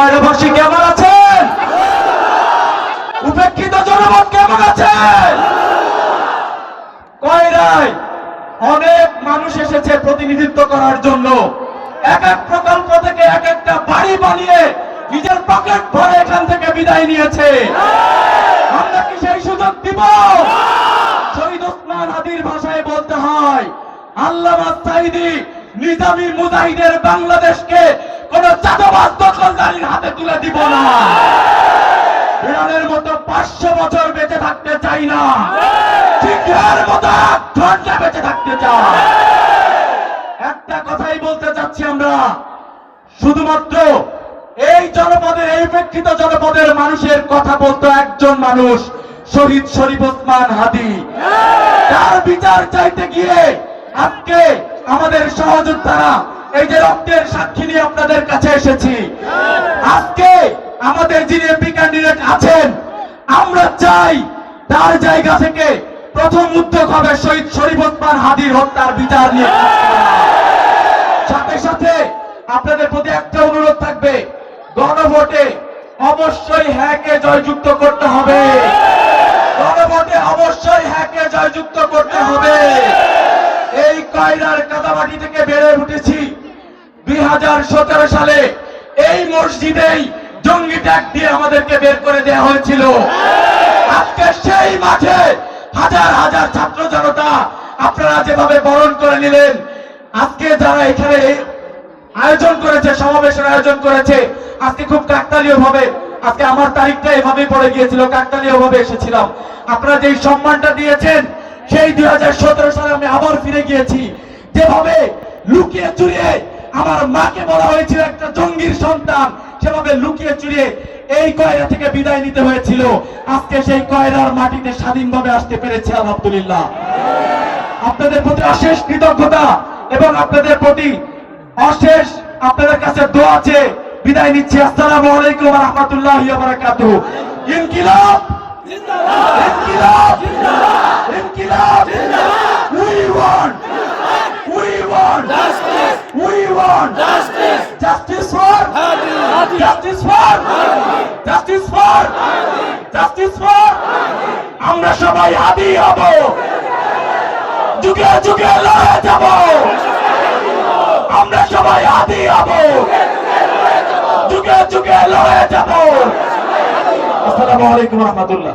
কয়রাবাসী কেমন আছেন? উপেক্ষিত জনপদ কেমন আছেন? কয়রায় অনেক মানুষ এসেছে প্রতিনিধিত্ব করার জন্য। এক এক প্রকল্প থেকে এক একটা বাড়ি বানিয়ে নিজের পকেট ভরে এখান থেকে বিদায় নিয়েছে। আমরা কি সেই সুযোগ দিব? শহীদ ওসমান হাদির ভাষায় বলতে হয়, আল্লামা সাঈদী নিজামী মুজাহিদের বাংলাদেশকে কোন চাঁদাবাজ দখলদারির হাতে তুলে দিব না। বিড়ালের মতো 500 বছর বেঁচে থাকতে চাই না, ঠিকের মতো 1 ঘন্টা বেঁচে থাকতে চাই। একটা কথাই বলতে চাচ্ছি, আমরা শুধুমাত্র এই জনপদের, এই উপেক্ষিত জনপদের মানুষের কথা বলতো একজন মানুষ, শহীদ শরীফ ওসমান হাদি। তার বিচার চাইতে গিয়ে আজকে আমাদের সহযোদ্ধারা এই যে রক্তের সাক্ষী নিয়ে আপনাদের কাছে এসেছি। আজকে আমাদের যিনি এমপি ক্যান্ডিডেট আছেন, আমরা চাই তার জায়গা থেকে প্রথম উদ্যোগ হবে শহীদ শরীফ ওসমান হাদির হত্যার বিচার নিয়ে। সাথে সাথে আপনাদের প্রতি একটা অনুরোধ থাকবে, গণভোটে অবশ্যই হ্যাঁকে জয়যুক্ত করতে হবে। গণভোটে অবশ্যই হ্যাঁকে জয়যুক্ত করতে হবে। এই কয়রার কাদামাটি থেকে বেড়ে উঠেছি। 2017 সালে এই মসজিদেই জঙ্গি ট্যাগ দিয়ে আমাদেরকে বের করে দেওয়া হয়েছিল। আজকে সেই মাঠে হাজার হাজার ছাত্র জনতা আপনারা যেভাবে বরণ করে নিলেন, আজকে যারা এখানে আয়োজন করেছে, সমাবেশের আয়োজন করেছে, আজকে খুব কাকতালীয় ভাবে, আজকে আমার তারিখটা এভাবেই পড়ে গিয়েছিল, কাকতালীয় ভাবে এসেছিলাম। আপনারা যেই সম্মানটা দিয়েছেন, সেই 2017 সালে আমি আবার ফিরে গিয়েছি। যেভাবে লুকিয়ে চুরিয়ে আমার মাকে বলা হয়েছিল একটা জঙ্গির সন্তান, সেভাবে লুকিয়ে চুরিয়ে এই কয়রা থেকে বিদায় নিতে হয়েছিল। আজকে সেই কয়রার মাটিতে স্বাধীনভাবে আসতে পেরেছি, আলহামদুলিল্লাহ। আপনাদের প্রতি অশেষ কৃতজ্ঞতা এবং আপনাদের প্রতি অশেষ আপনাদের কাছে দোয়া আছে। বিদায় নিচ্ছি। আসসালামু আলাইকুম ওয়া রাহমাতুল্লাহি ওয়া বারাকাতুহু। ইনকিলাব জিন্দাবাদ, ইনকিলাব জিন্দাবাদ, ইনকিলাব জিন্দাবাদ। We want justice, we want justice, justice for Hadi, justice for Hadi, justice for Hadi, justice for Hadi। আমরা সবাই হাদি হব, যুগে যুগে লড়ে যাব। আমরা সবাই হাদি হব, যুগে যুগে লড়ে যাব। আসসালামু আলাইকুম ওয়া রাহমাতুল্লাহ।